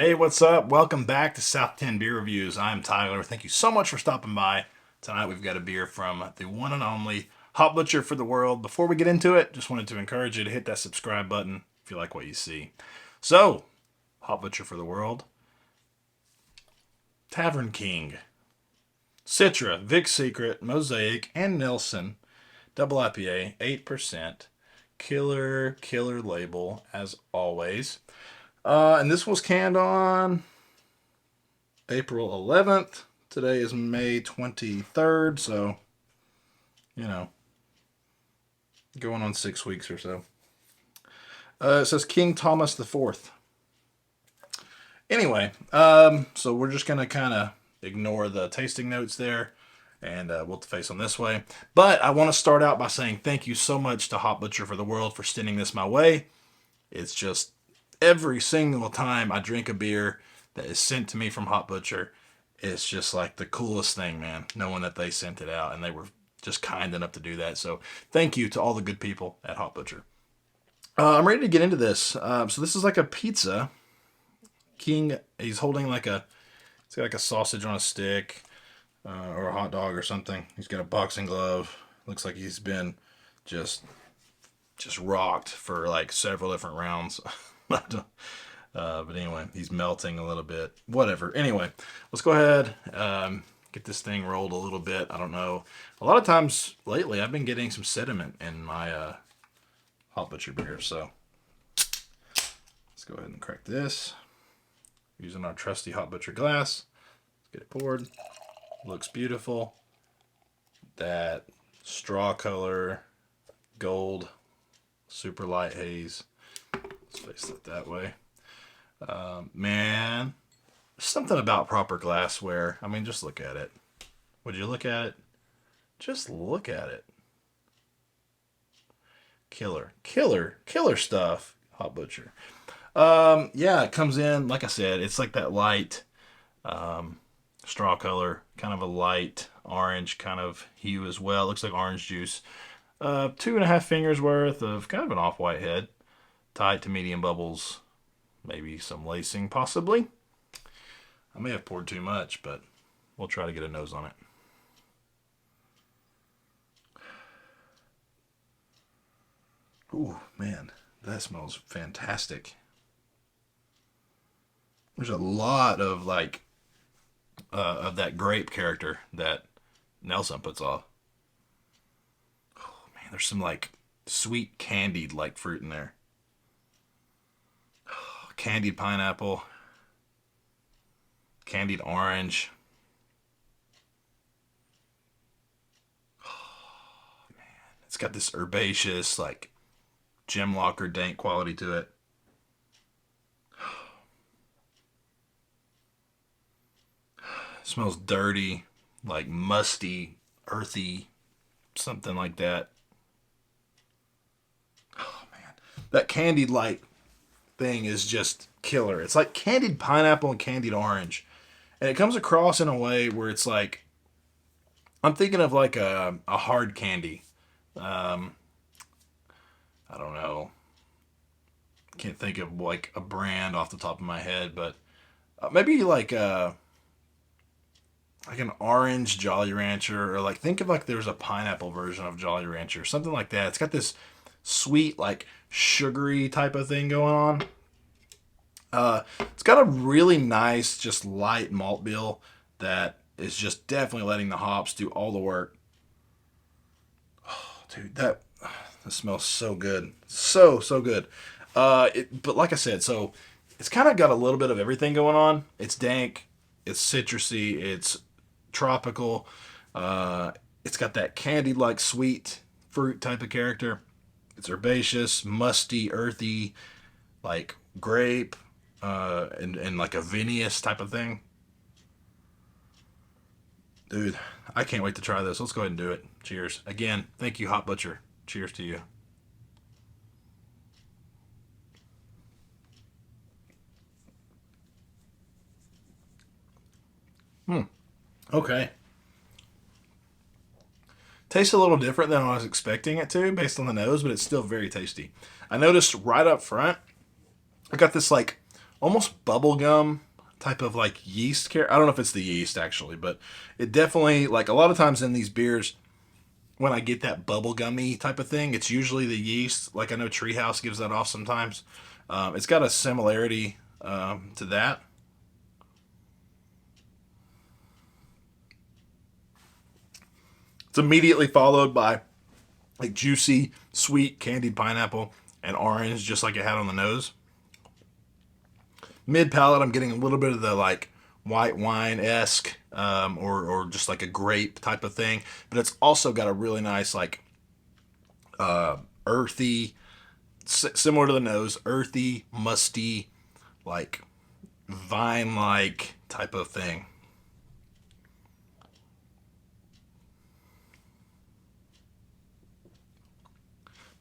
Hey, what's up? Welcome back to South 10 Beer Reviews. I'm Tyler. Thank you so much for stopping by. Tonight we've got a beer from the one and only Hop Butcher for the World. Before we get into it, just wanted to encourage you to hit that subscribe button if you like what you see. So, Hop Butcher for the World, Tavern King, Citra, Vic's Secret, Mosaic, and Nelson, double IPA, 8%. Killer label, as always. And this was canned on April 11th. Today is May 23rd, so, going on 6 weeks or so. It says King Thomas the Fourth. Anyway, so we're just going to kind of ignore the tasting notes there, and we'll face them this way. But I want to start out by saying thank you so much to Hop Butcher for the World for sending this my way. It's just every single time I drink a beer that is sent to me from Hop Butcher, it's just like the coolest thing, man, knowing that they sent it out and they were just kind enough to do that. So thank you to all the good people at Hop Butcher. I'm ready to get into this. So this is like a pizza. King, he's holding it's got like a sausage on a stick or a hot dog or something. He's got a boxing glove. Looks like he's been just rocked for like several different rounds. But anyway, he's melting a little bit. Whatever. Anyway, let's go ahead, get this thing rolled a little bit. I don't know. A lot of times lately, I've been getting some sediment in my Hop Butcher beer. So let's go ahead and crack this using our trusty Hop Butcher glass. Let's get it poured. Looks beautiful. That straw color, gold, super light haze. Let's face it that way. Man, there's something about proper glassware. I mean, just look at it. Would you look at it? Just look at it. Killer stuff. Hop Butcher. Yeah, it comes in, like I said, it's like that light straw color, kind of a light orange kind of hue as well. It looks like orange juice. 2.5 fingers worth of kind of an off-white head. Tight to medium bubbles. Maybe some lacing, possibly. I may have poured too much, but we'll try to get a nose on it. Ooh, man, that smells fantastic. There's a lot of of that grape character that Nelson puts off. Oh man, there's some sweet candied fruit in there. Candied pineapple, candied orange. Oh, man. It's got this herbaceous, gem locker dank quality to it. It smells dirty, like musty, earthy, something like that. Oh man, that candied thing is just killer. It's like candied pineapple and candied orange. And it comes across in a way where it's I'm thinking of a hard candy. I don't know. Can't think of a brand off the top of my head, but maybe an orange Jolly Rancher, or think of there's a pineapple version of Jolly Rancher, something like that. It's got this sweet, sugary type of thing going on. It's got a really nice, just light malt bill that is just definitely letting the hops do all the work. Oh, dude, that smells so good, so good. But like I said, so it's kind of got a little bit of everything going on. It's dank, it's citrusy, it's tropical. It's got that candied sweet fruit type of character. It's herbaceous, musty, earthy, grape, and a vinous type of thing. Dude, I can't wait to try this. Let's go ahead and do it. Cheers. Again, thank you, Hop Butcher. Cheers to you. Okay. Tastes a little different than I was expecting it to based on the nose, but it's still very tasty. I noticed right up front, I got this almost bubblegum type of like yeast care. I don't know if it's the yeast actually, but it definitely, like a lot of times in these beers, when I get that bubblegummy type of thing, it's usually the yeast. Like I know Treehouse gives that off sometimes. It's got a similarity to that. It's immediately followed by like juicy, sweet candied pineapple and orange, just like it had on the nose. Mid palate, I'm getting a little bit of the like white wine esque, or just like a grape type of thing, but it's also got a really nice like earthy, similar to the nose, earthy, musty, like vine like type of thing.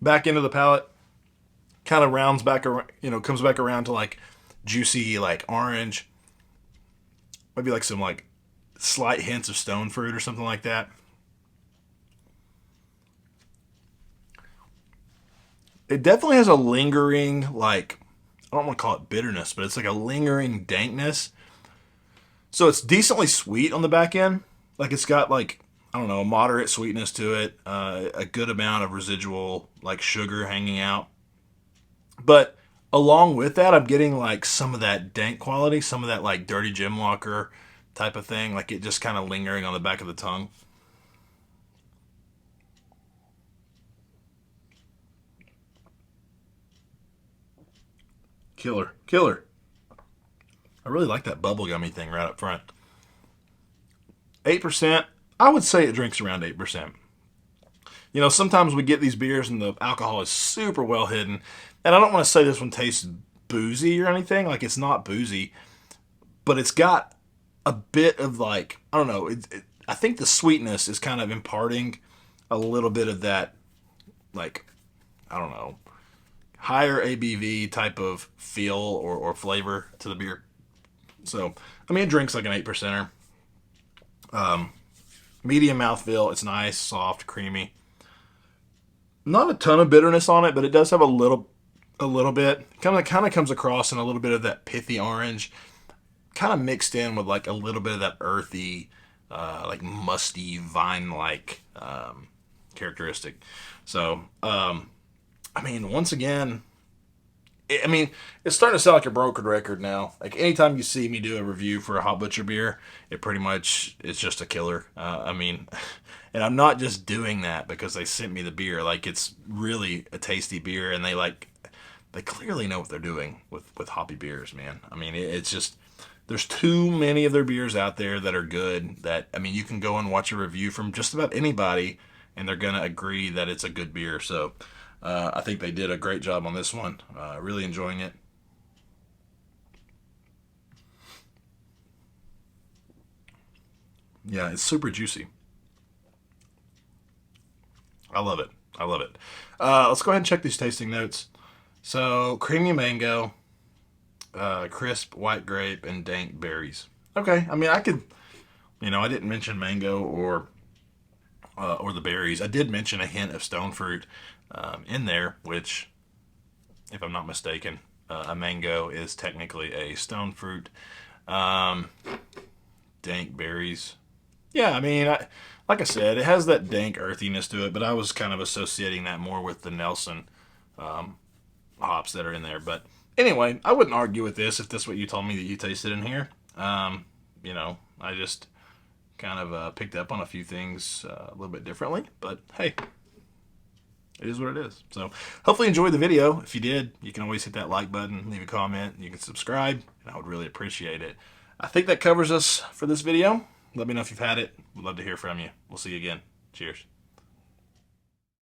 Back into the palate, kind of rounds back around, comes back around to like juicy, like orange, maybe like some like slight hints of stone fruit or something like that. It definitely has a lingering, like, I don't want to call it bitterness, but it's like a lingering dankness. So it's decently sweet on the back end. Like it's got like, I don't know, a moderate sweetness to it, a good amount of residual like sugar hanging out. But along with that, I'm getting like some of that dank quality, some of that like dirty gym locker type of thing, like it just kind of lingering on the back of the tongue. Killer, killer. I really like that bubblegummy thing right up front. 8%. I would say it drinks around 8%. Sometimes we get these beers and the alcohol is super well hidden. And I don't want to say this one tastes boozy or anything. Like, it's not boozy, but it's got a bit of, like, I don't know. I think the sweetness is kind of imparting a little bit of that, like, I don't know, higher ABV type of feel or flavor to the beer. So, I mean, it drinks like an 8%er. Medium mouthfeel. It's nice, soft, creamy. Not a ton of bitterness on it, but it does have a little bit. Kind of comes across in a little bit of that pithy orange, kind of mixed in with like a little bit of that earthy, like musty vine like characteristic. So, I mean, once again, it's starting to sound like a broken record now. Like anytime you see me do a review for a Hot Butcher beer, it pretty much it's just a killer. And I'm not just doing that because they sent me the beer. Like it's really a tasty beer, and they clearly know what they're doing with hoppy beers, man. I mean, it's just there's too many of their beers out there that are good. That I mean, you can go and watch a review from just about anybody, and they're gonna agree that it's a good beer. So. I think they did a great job on this one. Really enjoying it. Yeah, it's super juicy. I love it. I love it. Let's go ahead and check these tasting notes. So, creamy mango, crisp white grape, and dank berries. Okay, I mean, I could, I didn't mention mango or the berries. I did mention a hint of stone fruit in there, which, if I'm not mistaken, a mango is technically a stone fruit. Um, Dank berries. Yeah, I mean, like I said, it has that dank earthiness to it, but I was kind of associating that more with the Nelson hops that are in there. But anyway, I wouldn't argue with this if that's what you told me that you tasted in here. I just kind of picked up on a few things a little bit differently, but hey, it is what it is. So hopefully you enjoyed the video. If you did, you can always hit that like button, leave a comment, you can subscribe, and I would really appreciate it. I think that covers us for this video. Let me know if you've had it. We'd love to hear from you. We'll see you again. Cheers.